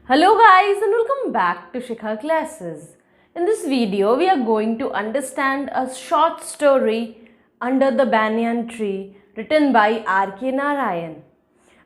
Hello guys and welcome back to Shikha Classes. In this video we are going to understand a short story Under the Banyan Tree written by R.K. Narayan.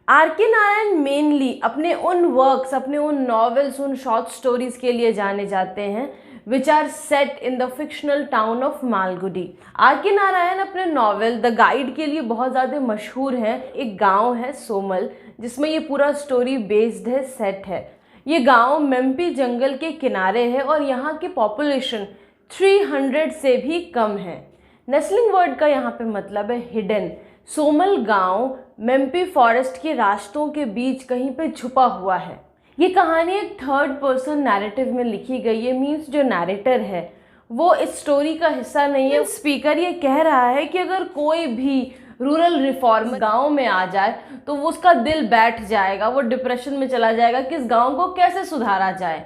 R.K. Narayan mainly अपने उन works, अपने उन novels, उन short stories के लिए जाने जाते हैं which are set in the fictional town of Malgudi. R.K. Narayan अपने नॉवेल द गाइड के लिए बहुत ज़्यादा मशहूर हैं। एक गांव है सोमल जिसमें ये पूरा स्टोरी बेस्ड है, सेट है। ये गांव मेम्पी जंगल के किनारे है और यहाँ की पॉपुलेशन 300 से भी कम है। नेस्लिंग वर्ड का यहाँ पे मतलब है हिडन। सोमल गांव मेम्पी फॉरेस्ट के रास्तों के बीच कहीं पे छुपा हुआ है। ये कहानी एक थर्ड पर्सन नैरेटिव में लिखी गई है। मीन्स जो नैरेटर है वो इस स्टोरी का हिस्सा नहीं है। स्पीकर ये कह रहा है कि अगर कोई भी रूरल रिफॉर्म गांव में आ जाए तो वो उसका दिल बैठ जाएगा, वो डिप्रेशन में चला जाएगा कि इस गांव को कैसे सुधारा जाए,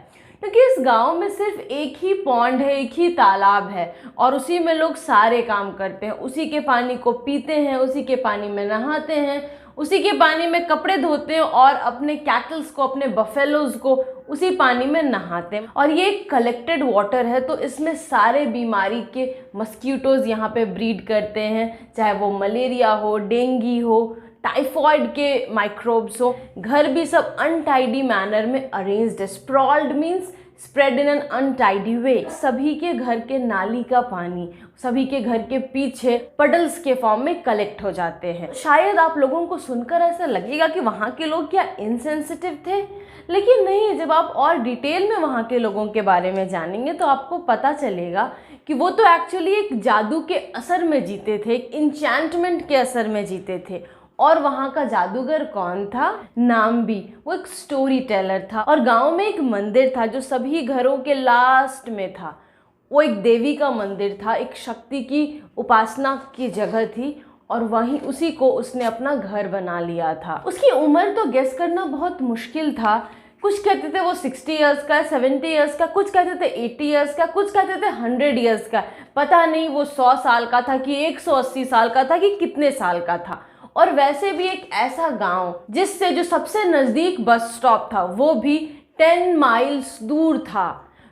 क्योंकि इस गांव में सिर्फ एक ही पॉन्ड है, एक ही तालाब है और उसी में लोग सारे काम करते हैं। उसी के पानी को पीते हैं, उसी के पानी में नहाते हैं, उसी के पानी में कपड़े धोते हैं और अपने कैटल्स को, अपने बफेलोज को उसी पानी में नहाते हैं। और ये कलेक्टेड वाटर है तो इसमें सारे बीमारी के मस्कीटोज़ यहाँ पे ब्रीड करते हैं, चाहे वो मलेरिया हो, डेंगू हो, टाइफॉइड के माइक्रोब्स हो। घर भी सब अनटाइडी मैनर में अरेंज्ड है। Sprawled means spread in an untidy way. सभी के घर के नाली का पानी सभी के घर के पीछे पडल्स के फॉर्म में कलेक्ट हो जाते हैं। शायद आप लोगों को सुनकर ऐसा लगेगा कि वहाँ के लोग क्या इनसेंसिटिव थे, लेकिन नहीं। जब आप और डिटेल में वहाँ के लोगों के बारे में जानेंगे तो आपको पता चलेगा कि वो तो एक्चुअली एक जादू के असर में जीते थे, एक इंचैंटमेंट के असर में जीते थे। और वहाँ का जादूगर कौन था? नाम्बी। वो एक स्टोरी टेलर था और गांव में एक मंदिर था जो सभी घरों के लास्ट में था। वो एक देवी का मंदिर था, एक शक्ति की उपासना की जगह थी और वहीं उसी को उसने अपना घर बना लिया था। उसकी उम्र तो गेस करना बहुत मुश्किल था। कुछ कहते थे वो 60 ईयर्स का, 70 ईयर्स का, कुछ कहते थे 80 ईयर्स का, कुछ कहते थे 100 ईयर्स का। पता नहीं वो 100 साल का था कि 180 साल का था कि कितने साल का था। और वैसे भी एक ऐसा गांव जिससे जो सबसे नज़दीक बस स्टॉप था वो भी 10 माइल्स दूर था।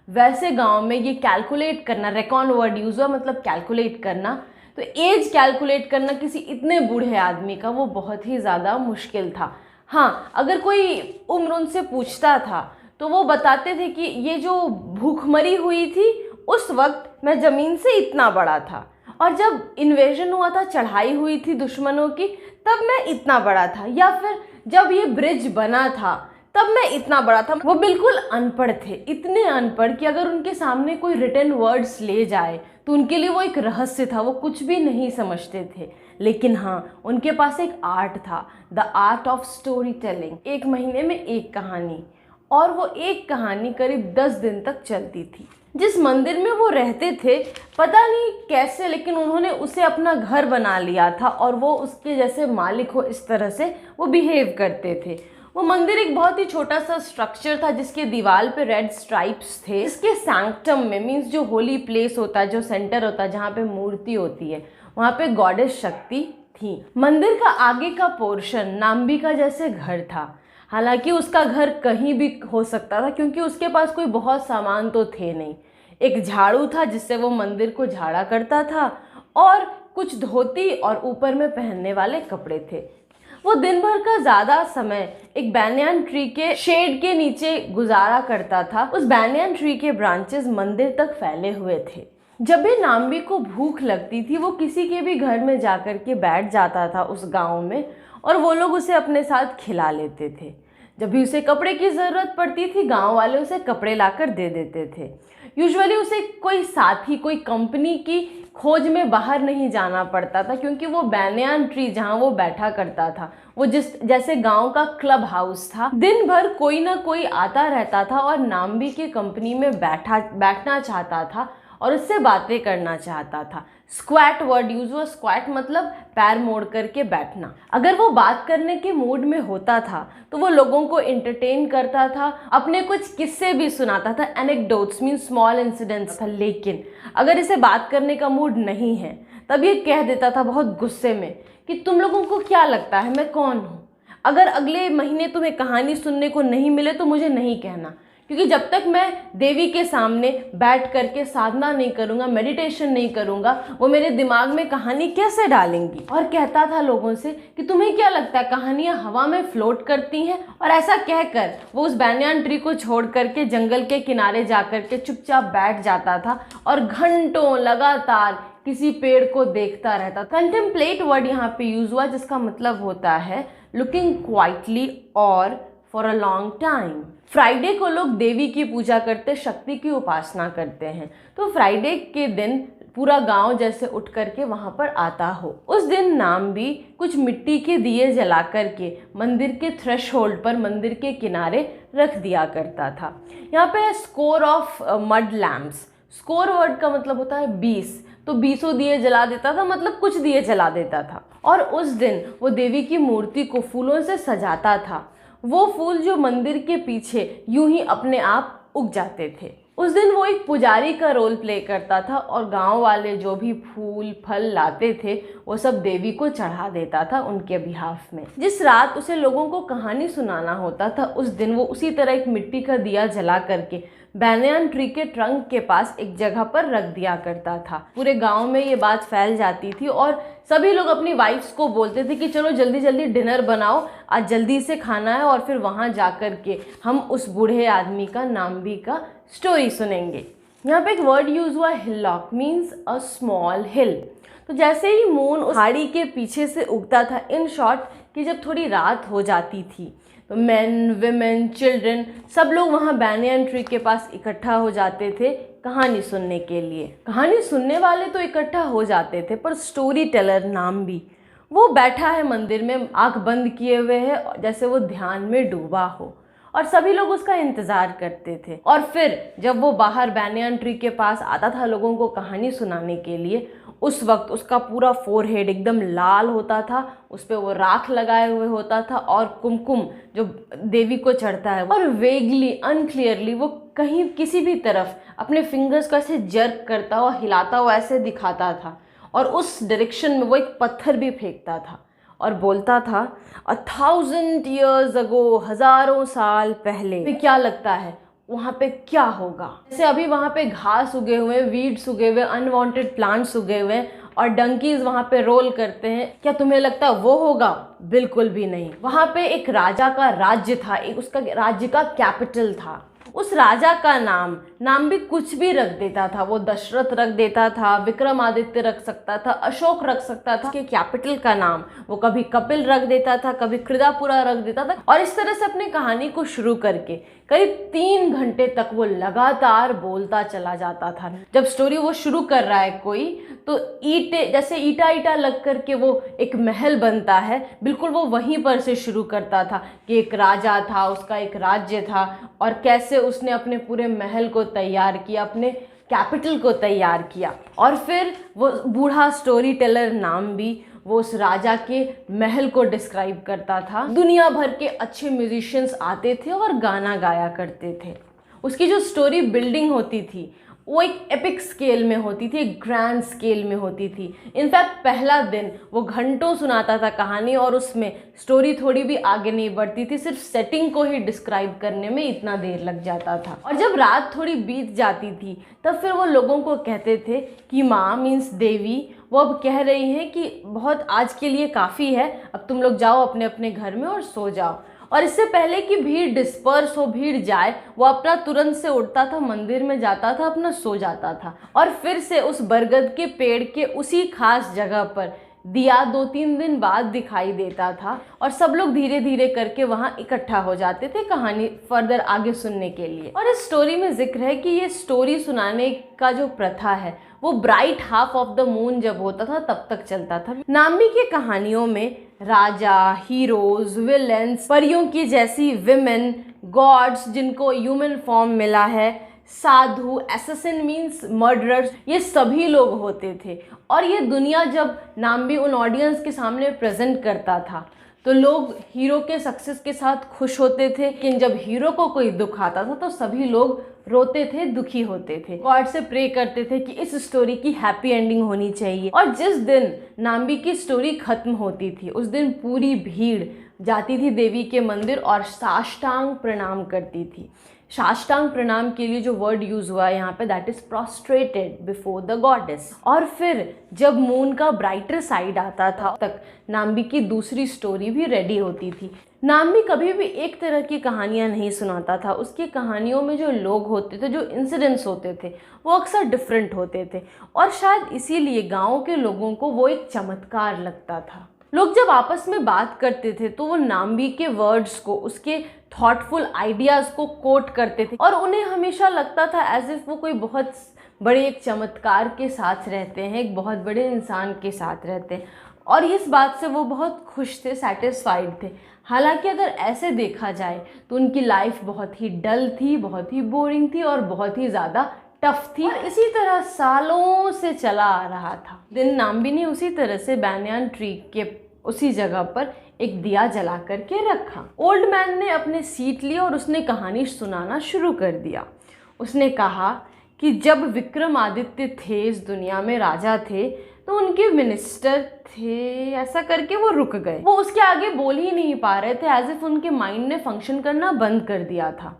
वैसे गांव में ये कैलकुलेट करना, रेकॉन वर्ड यूज हुआ, मतलब कैलकुलेट करना, तो एज कैलकुलेट करना किसी इतने बूढ़े आदमी का वो बहुत ही ज़्यादा मुश्किल था। हाँ, अगर कोई उम्र उनसे पूछता था तो वो बताते थे कि ये जो भूखमरी हुई थी उस वक्त मैं ज़मीन से इतना बड़ा था और जब इन्वेजन हुआ था, चढ़ाई हुई थी दुश्मनों की, तब मैं इतना बड़ा था, या फिर जब ये ब्रिज बना था तब मैं इतना बड़ा था। वो बिल्कुल अनपढ़ थे, इतने अनपढ़ कि अगर उनके सामने कोई रिटन वर्ड्स ले जाए तो उनके लिए वो एक रहस्य था, वो कुछ भी नहीं समझते थे। लेकिन हाँ, उनके पास एक आर्ट था, the art of story telling. एक महीने में एक कहानी, और वो एक कहानी करीब 10 दिन तक चलती थी। जिस मंदिर में वो रहते थे पता नहीं कैसे, लेकिन उन्होंने उसे अपना घर बना लिया था और वो उसके जैसे मालिक हो इस तरह से वो बिहेव करते थे। वो मंदिर एक बहुत ही छोटा सा स्ट्रक्चर था जिसके दीवार पे रेड स्ट्राइप्स थे। इसके सैंक्टम में, मीन्स जो होली प्लेस होता है, जो सेंटर होता है जहाँ पे मूर्ति होती है, वहाँ पे गॉडेस शक्ति थी। मंदिर का आगे का पोर्शन नाम्बी का जैसे घर था। हालांकि उसका घर कहीं भी हो सकता था क्योंकि उसके पास कोई बहुत सामान तो थे नहीं। एक झाड़ू था जिससे वो मंदिर को झाड़ा करता था और कुछ धोती और ऊपर में पहनने वाले कपड़े थे। वो दिन भर का ज़्यादा समय एक बैनियन ट्री के शेड के नीचे गुजारा करता था। उस बैनियन ट्री के ब्रांचेस मंदिर तक फैले हुए थे। जब भी नाम्बी को भूख लगती थी वो किसी के भी घर में जाकर के बैठ जाता था उस गांव में और वो लोग उसे अपने साथ खिला लेते थे। जब भी उसे कपड़े की ज़रूरत पड़ती थी गांव वाले उसे कपड़े लाकर दे देते थे। यूजुअली उसे कोई साथी, कोई कंपनी की खोज में बाहर नहीं जाना पड़ता था क्योंकि वो बैनियन ट्री जहाँ वो बैठा करता था वो जैसे गांव का क्लब हाउस था। दिन भर कोई ना कोई आता रहता था और नाम्बी की कंपनी में बैठना चाहता था और उससे बातें करना चाहता था। स्क्वैट वर्ड यूज हुआ। स्क्वैट मतलब पैर मोड़ करके बैठना। अगर वो बात करने के मूड में होता था तो वो लोगों को एंटरटेन करता था, अपने कुछ किस्से भी सुनाता था। एनेक्डोट्स मीन स्मॉल इंसिडेंट्स था। लेकिन अगर इसे बात करने का मूड नहीं है तब ये कह देता था बहुत गुस्से में कि तुम लोगों को क्या लगता है मैं कौन हूँ? अगर अगले महीने तुम्हें कहानी सुनने को नहीं मिले तो मुझे नहीं कहना, क्योंकि जब तक मैं देवी के सामने बैठ करके साधना नहीं करूँगा, मेडिटेशन नहीं करूँगा, वो मेरे दिमाग में कहानी कैसे डालेंगी। और कहता था लोगों से कि तुम्हें क्या लगता है कहानियाँ हवा में फ्लोट करती हैं। और ऐसा कहकर वो उस banyan ट्री को छोड़ करके जंगल के किनारे जा करके चुपचाप बैठ जाता था और घंटों लगातार किसी पेड़ को देखता रहता। कंटेम्पलेट वर्ड यहाँ पे यूज हुआ, जिसका मतलब होता है लुकिंग क्वाइटली और for a long time. Friday को लोग देवी की पूजा करते, शक्ति की उपासना करते हैं। तो फ्राइडे के दिन पूरा गांव जैसे उठ करके वहां पर आता हो। उस दिन नाम भी कुछ मिट्टी के दिए जला करके मंदिर के थ्रेशहोल्ड पर, मंदिर के किनारे रख दिया करता था। यहाँ पे score of mud lamps, score word का मतलब होता है 20, तो 20 दिए जला देता था, मतलब कुछ दिए जला देता था। और उस दिन वो देवी की मूर्ति को फूलों से सजाता था। वो फूल जो मंदिर के पीछे यूं ही अपने आप उग जाते थे। उस दिन वो एक पुजारी का रोल प्ले करता था और गांव वाले जो भी फूल फल लाते थे वो सब देवी को चढ़ा देता था उनके बिहाफ में। जिस रात उसे लोगों को कहानी सुनाना होता था, उस दिन वो उसी तरह एक मिट्टी का दिया जला करके बैनियान ट्री के ट्रंक के पास एक जगह पर रख दिया करता था। पूरे गांव में ये बात फैल जाती थी और सभी लोग अपनी वाइफ्स को बोलते थे कि चलो जल्दी जल्दी डिनर बनाओ, आज जल्दी से खाना है, और फिर वहां जा कर के हम उस बूढ़े आदमी का, नाम्बी का स्टोरी सुनेंगे। यहाँ पे एक वर्ड यूज हुआ हिलॉक, मीन्स अ स्मॉल हिल। तो जैसे ही मून उस पहाड़ी के पीछे से उगता था, इन शॉर्ट कि जब थोड़ी रात हो जाती थी तो मेन, विमेन, चिल्ड्रन सब लोग वहाँ बैनियन ट्री के पास इकट्ठा हो जाते थे कहानी सुनने के लिए। कहानी सुनने वाले तो इकट्ठा हो जाते थे, पर स्टोरी टेलर नाम्बी वो बैठा है मंदिर में, आंख बंद किए हुए है, जैसे वो ध्यान में डूबा हो, और सभी लोग उसका इंतज़ार करते थे। और फिर जब वो बाहर बैनियन ट्री के पास आता था लोगों को कहानी सुनाने के लिए, उस वक्त उसका पूरा फोरहेड एकदम लाल होता था, उस पर वो राख लगाए हुए होता था और कुमकुम जो देवी को चढ़ता है, और वेगली, अनक्लियरली वो कहीं किसी भी तरफ अपने फिंगर्स को ऐसे जर्क करता हुआ, हिलाता हुआ ऐसे दिखाता था, और उस डायरेक्शन में वो एक पत्थर भी फेंकता था और बोलता था 1000 years ago, हजारों साल पहले। तो क्या लगता है वहाँ पे क्या होगा? जैसे अभी वहाँ पे घास उगे हुए, वीड्स उगे हुए, अनवांटेड प्लांट्स उगे हुए और डंकीज वहाँ पे रोल करते हैं, क्या तुम्हें लगता है वो होगा? बिल्कुल भी नहीं। वहाँ पे एक राजा का राज्य था, एक उसका राज्य का कैपिटल था। उस राजा का नाम भी कुछ भी रख देता था। वो दशरथ रख देता था, विक्रमादित्य रख सकता था, अशोक रख सकता था। उसके कैपिटल का नाम वो कभी कपिल रख देता था, कभी कृदापुरा रख देता था, और इस तरह से अपनी कहानी को शुरू करके करीब 3 घंटे तक वो लगातार बोलता चला जाता था। जब स्टोरी वो शुरू कर रहा है कोई, तो ईंटे जैसे ईटा लग करके वो एक महल बनता है, बिल्कुल वो वहीं पर से शुरू करता था कि एक राजा था, उसका एक राज्य था, और कैसे उसने अपने पूरे महल को तैयार किया, अपने कैपिटल को तैयार किया। और फिर वो बूढ़ा स्टोरी टेलर नाम्बी वो उस राजा के महल को डिस्क्राइब करता था। दुनिया भर के अच्छे म्यूजिशियंस आते थे और गाना गाया करते थे। उसकी जो स्टोरी बिल्डिंग होती थी वो एक एपिक स्केल में होती थी, एक ग्रैंड स्केल में होती थी। इनफैक्ट पहला दिन वो घंटों सुनाता था कहानी, और उसमें स्टोरी थोड़ी भी आगे नहीं बढ़ती थी, सिर्फ सेटिंग को ही डिस्क्राइब करने में इतना देर लग जाता था। और जब रात थोड़ी बीत जाती थी तब फिर वो लोगों को कहते थे कि माँ मीन्स देवी वो अब कह रही हैं कि बहुत आज के लिए काफ़ी है, अब तुम लोग जाओ अपने अपने घर में और सो जाओ। और इससे पहले कि भीड़ डिस्पर्स हो, भीड़ जाए, वो अपना तुरंत से उठता था, मंदिर में जाता था, अपना सो जाता था, और फिर से उस बरगद के पेड़ के उसी खास जगह पर दिया 2-3 दिन बाद दिखाई देता था, और सब लोग धीरे धीरे करके वहाँ इकट्ठा हो जाते थे कहानी फर्दर आगे सुनने के लिए। और इस स्टोरी में जिक्र है कि ये स्टोरी सुनाने का जो प्रथा है वो bright half of the moon जब होता था तब तक चलता था। नाम्बी की कहानियों में राजा, हीरोज, विलेंस, परियों की जैसी विमेन, गॉड्स जिनको ह्यूमन फॉर्म मिला है, साधु, असैसिन मीन्स मर्डरर्स, ये सभी लोग होते थे। और ये दुनिया जब नाम्बी उन ऑडियंस के सामने प्रेजेंट करता था तो लोग हीरो के सक्सेस के साथ खुश होते थे, लेकिन जब हीरो को कोई दुख आता था तो सभी लोग रोते थे, दुखी होते थे, गॉड से प्रे करते थे कि इस स्टोरी की हैप्पी एंडिंग होनी चाहिए। और जिस दिन नाम्बी की स्टोरी खत्म होती थी उस दिन पूरी भीड़ जाती थी देवी के मंदिर और साष्टांग प्रणाम करती थी। साष्टांग प्रणाम के लिए जो वर्ड यूज़ हुआ है यहाँ पे, that is prostrated before the goddess. और फिर जब मून का ब्राइटर साइड आता था तक नाम्बी की दूसरी स्टोरी भी रेडी होती थी। नाम्बी कभी भी एक तरह की कहानियाँ नहीं सुनाता था। उसकी कहानियों में जो लोग होते थे, जो इंसिडेंट्स होते थे, वो अक्सर डिफरेंट होते थे और शायद इसीलिए गाँव के लोगों को वो एक चमत्कार लगता था। लोग जब आपस में बात करते थे तो वो नाम्बी के वर्ड्स को, उसके थॉटफुल आइडियाज़ को कोट करते थे और उन्हें हमेशा लगता था एज इफ वो कोई बहुत बड़े एक चमत्कार के साथ रहते हैं, एक बहुत बड़े इंसान के साथ रहते हैं और इस बात से वो बहुत खुश थे, सेटिस्फाइड थे। हालांकि अगर ऐसे देखा जाए तो उनकी लाइफ बहुत ही डल थी, बहुत ही बोरिंग थी और बहुत ही ज़्यादा टफ थी। इसी तरह सालों से चला आ रहा था। दिन नाम्बी ने उसी तरह से बैनियान ट्री के उसी जगह पर एक दिया जला करके रखा। ओल्ड मैन ने अपने सीट ली और उसने कहानी सुनाना शुरू कर दिया। उसने कहा कि जब विक्रमादित्य थे, इस दुनिया में राजा थे, तो उनके मिनिस्टर थे, ऐसा करके वो रुक गए। वो उसके आगे बोल ही नहीं पा रहे थे, एज इफ उनके माइंड ने फंक्शन करना बंद कर दिया था।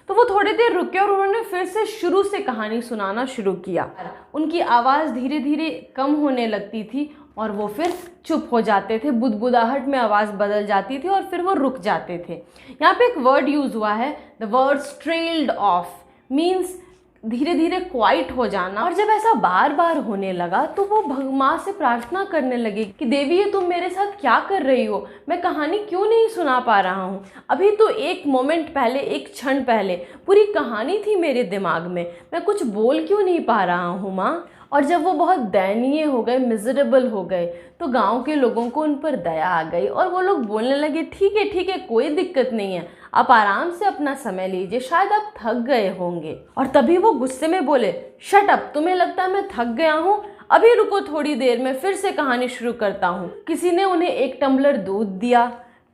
तो वो थोड़ी देर रुके और उन्होंने फिर से शुरू से कहानी सुनाना शुरू किया। उनकी आवाज़ धीरे धीरे कम होने लगती थी और वो फिर चुप हो जाते थे, बुदबुदाहट में आवाज़ बदल जाती थी और फिर वो रुक जाते थे। यहाँ पे एक वर्ड यूज़ हुआ है, the word trailed of, means धीरे धीरे क्वाइट हो जाना। और जब ऐसा बार बार होने लगा तो वो माँ से प्रार्थना करने लगी कि देवी, ये तुम मेरे साथ क्या कर रही हो? मैं कहानी क्यों नहीं सुना पा रहा हूँ? अभी तो एक मोमेंट पहले, एक क्षण पहले पूरी कहानी थी मेरे दिमाग में, मैं कुछ बोल क्यों नहीं पा रहा हूँ माँ? और जब वो बहुत दयनीय हो गए, मिजरेबल हो गए, तो गांव के लोगों को उन पर दया आ गई और वो लोग बोलने लगे, ठीक है, कोई दिक्कत नहीं है, आप आराम से अपना समय लीजिए, शायद आप थक गए होंगे। और तभी वो गुस्से में बोले, शट अप, तुम्हें लगता है मैं थक गया हूँ? अभी रुको थोड़ी देर में फिर से कहानी शुरू करता हूँ। किसी ने उन्हें एक टम्बलर दूध दिया।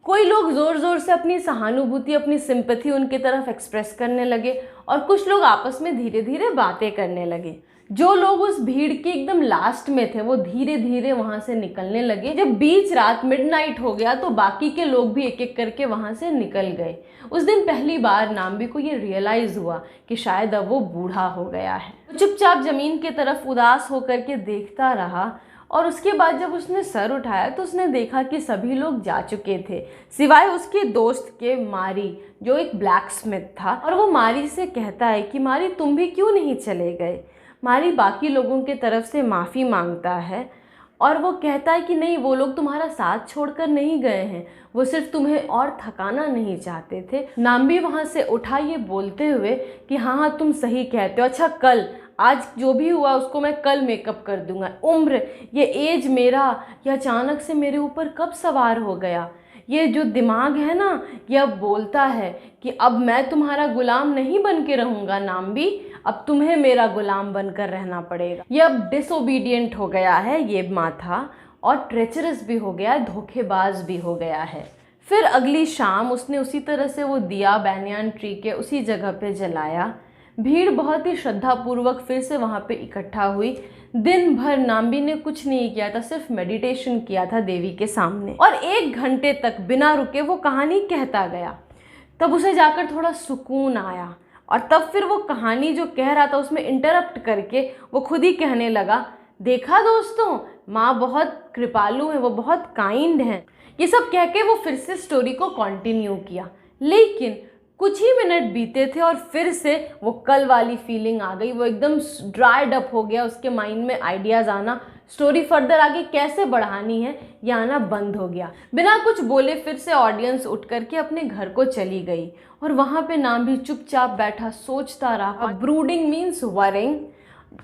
कोई लोग ज़ोर ज़ोर से अपनी सहानुभूति, अपनी सिंपैथी उनकी तरफ एक्सप्रेस करने लगे और कुछ लोग आपस में धीरे धीरे बातें करने लगे। जो लोग उस भीड़ के एकदम लास्ट में थे वो धीरे धीरे वहाँ से निकलने लगे। जब बीच रात मिडनाइट हो गया तो बाकी के लोग भी एक एक करके वहाँ से निकल गए। उस दिन पहली बार नाम्बी को ये रियलाइज़ हुआ कि शायद अब वो बूढ़ा हो गया है। चुपचाप ज़मीन की तरफ उदास होकर के देखता रहा और उसके बाद जब उसने सर उठाया तो उसने देखा कि सभी लोग जा चुके थे सिवाय उसके दोस्त के, मारी, जो एक ब्लैक स्मिथ था। और वो मारी से कहता है कि मारी, तुम भी क्यों नहीं चले गए? मारी बाकी लोगों के तरफ से माफ़ी मांगता है और वो कहता है कि नहीं, वो लोग तुम्हारा साथ छोड़कर नहीं गए हैं, वो सिर्फ तुम्हें और थकाना नहीं चाहते थे। नाम्बी वहाँ से उठा ये बोलते हुए कि हाँ तुम सही कहते हो, अच्छा कल, आज जो भी हुआ उसको मैं कल मेकअप कर दूंगा। उम्र, ये एज मेरा, ये अचानक से मेरे ऊपर कब सवार हो गया? ये जो दिमाग है ना, ये अब बोलता है कि अब मैं तुम्हारा गुलाम नहीं बन के रहूँगा नाम्बी, अब तुम्हें मेरा गुलाम बनकर रहना पड़ेगा। ये अब डिसोबीडियंट हो गया है ये माथा और ट्रेचरस भी हो गया है, धोखेबाज भी हो गया है। फिर अगली शाम उसने उसी तरह से वो दिया बैनियान ट्री के उसी जगह पे जलाया। भीड़ बहुत ही श्रद्धापूर्वक फिर से वहाँ पे इकट्ठा हुई। दिन भर नाम्बी ने कुछ नहीं किया था, सिर्फ मेडिटेशन किया था देवी के सामने और 1 घंटे तक बिना रुके वो कहानी कहता गया। तब उसे जाकर थोड़ा सुकून आया और तब फिर वो कहानी जो कह रहा था उसमें इंटरप्ट करके वो खुद ही कहने लगा, देखा दोस्तों, माँ बहुत कृपालु है, वो बहुत काइंड है। ये सब कह के वो फिर से स्टोरी को कंटिन्यू किया। लेकिन कुछ ही मिनट बीते थे और फिर से वो कल वाली फीलिंग आ गई। वो एकदम ड्राइड अप हो गया, उसके माइंड में आइडियाज़ आना, स्टोरी फर्दर आगे कैसे बढ़ानी है ये आना बंद हो गया। बिना कुछ बोले फिर से ऑडियंस उठ करके अपने घर को चली गई और वहाँ पे नाम्बी चुपचाप बैठा सोचता रहा। Brooding means worrying.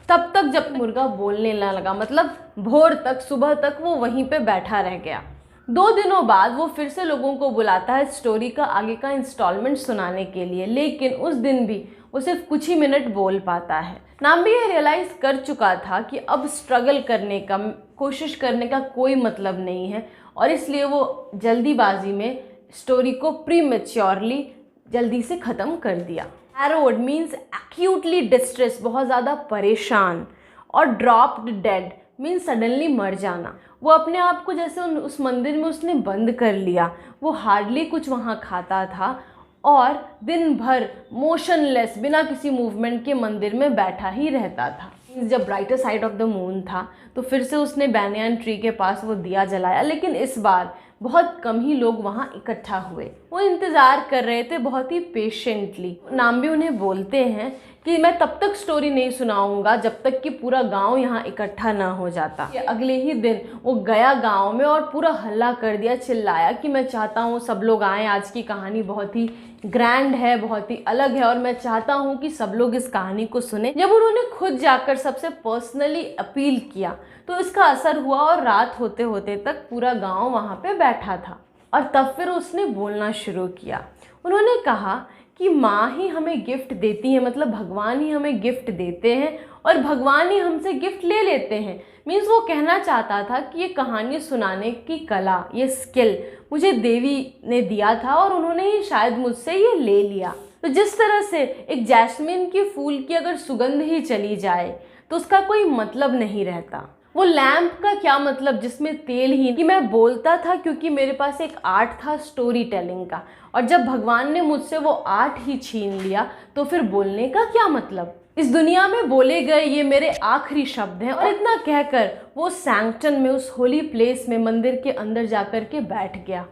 तब तक जब मुर्गा बोलने ना लगा, मतलब भोर तक, सुबह तक वो वहीं पे बैठा रह गया। 2 दिनों बाद वो फिर से लोगों को बुलाता है स्टोरी का आगे का इंस्टॉलमेंट सुनाने के लिए, लेकिन उस दिन भी वो सिर्फ कुछ ही मिनट बोल पाता है। नाम्बी ये रियलाइज़ कर चुका था कि अब स्ट्रगल करने का, कोशिश करने का कोई मतलब नहीं है और इसलिए वो जल्दीबाजी में स्टोरी को प्रीमेच्योरली जल्दी से ख़त्म कर दिया। हैरोड मीन्स एक्यूटली डिस्ट्रेस, बहुत ज़्यादा परेशान, और ड्रॉप्ड डेड मीन्स सडनली मर जाना। वो अपने आप को जैसे उस मंदिर में उसने बंद कर लिया। वो हार्डली कुछ वहाँ खाता था और दिन भर मोशनलेस बिना किसी मूवमेंट के मंदिर में बैठा ही रहता था। जब brighter side of the moon था तो फिर से उसने बैनियन ट्री के पास वो दिया जलाया, लेकिन इस बार बहुत कम ही लोग वहाँ इकट्ठा हुए। वो इंतज़ार कर रहे थे बहुत ही पेशेंटली। नाम्बी उन्हें बोलते हैं कि मैं तब तक स्टोरी नहीं सुनाऊंगा जब तक कि पूरा गांव यहाँ इकट्ठा ना हो जाता। अगले ही दिन वो गया गांव में और पूरा हल्ला कर दिया, चिल्लाया कि मैं चाहता हूँ सब लोग आएँ, आज की कहानी बहुत ही ग्रैंड है, बहुत ही अलग है और मैं चाहता हूँ कि सब लोग इस कहानी को सुने। जब उन्होंने खुद जाकर सबसे पर्सनली अपील किया तो इसका असर हुआ और रात होते होते तक पूरा गांव वहाँ पे बैठा था। और तब फिर उसने बोलना शुरू किया। उन्होंने कहा कि माँ ही हमें गिफ्ट देती है, मतलब भगवान ही हमें गिफ्ट देते हैं और भगवान ही हमसे गिफ्ट ले लेते हैं। मीन्स वो कहना चाहता था कि ये कहानी सुनाने की कला, ये स्किल मुझे देवी ने दिया था और उन्होंने ही शायद मुझसे ये ले लिया। तो जिस तरह से एक जैस्मिन के फूल की अगर सुगंध ही चली जाए तो उसका कोई मतलब नहीं रहता। वो लैम्प का क्या मतलब जिसमें तेल ही, कि मैं बोलता था क्योंकि मेरे पास एक आर्ट था स्टोरी टेलिंग का, और जब भगवान ने मुझसे वो आर्ट ही छीन लिया तो फिर बोलने का क्या मतलब। इस दुनिया में बोले गए ये मेरे आखिरी शब्द हैं। और इतना कहकर वो सैंक्टन में, उस होली प्लेस में, मंदिर के अंदर जाकर के बैठ गया।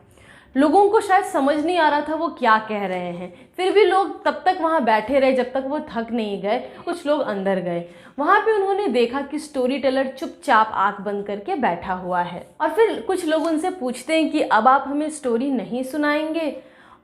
लोगों को शायद समझ नहीं आ रहा था वो क्या कह रहे हैं, फिर भी लोग तब तक वहाँ बैठे रहे जब तक वो थक नहीं गए। कुछ लोग अंदर गए। वहाँ पे उन्होंने देखा कि स्टोरी टेलर चुपचाप आंख बंद करके बैठा हुआ है। और फिर कुछ लोग उनसे पूछते हैं कि अब आप हमें स्टोरी नहीं सुनाएंगे,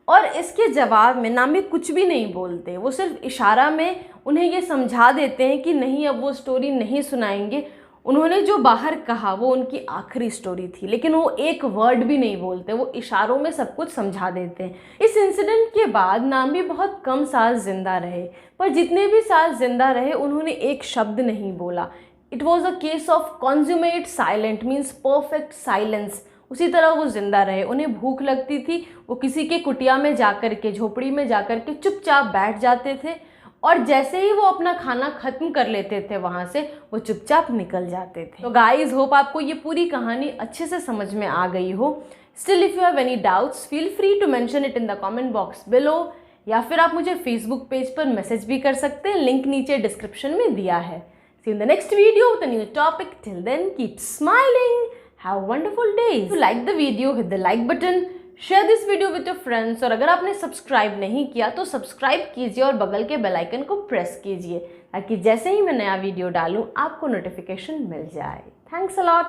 और इसके जवाब में नाम्बी कुछ भी नहीं बोलते। वो सिर्फ इशारा में उन्हें ये समझा देते हैं कि नहीं, अब वो स्टोरी नहीं सुनाएंगे। उन्होंने जो बाहर कहा वो उनकी आखिरी स्टोरी थी, लेकिन वो एक वर्ड भी नहीं बोलते, वो इशारों में सब कुछ समझा देते हैं। इस इंसिडेंट के बाद नाम्बी बहुत कम साल जिंदा रहे, पर जितने भी साल जिंदा रहे उन्होंने एक शब्द नहीं बोला। It was a case of consummate silent, means perfect silence. उसी तरह वो जिंदा रहे। उन्हें भूख लगती थी, वो किसी के कुटिया में जाकर के, झोपड़ी में जाकर के चुपचाप बैठ जाते थे, और जैसे ही वो अपना खाना खत्म कर लेते थे वहाँ से, वो चुपचाप निकल जाते थे। तो गाइज, होप आपको ये पूरी कहानी अच्छे से समझ में आ गई हो। Still if you have any doubts feel free to mention it in the comment box below, या फिर आप मुझे फेसबुक पेज पर मैसेज भी कर सकते हैं, लिंक नीचे डिस्क्रिप्शन में दिया है। See you in the next video with a new topic. Till then keep smiling, have a wonderful day. To like the video hit the like button, share this video with your friends, और अगर आपने subscribe नहीं किया तो subscribe कीजिए और बगल के बेल आइकन को प्रेस कीजिए ताकि जैसे ही मैं नया वीडियो डालूं आपको नोटिफिकेशन मिल जाए। Thanks a lot.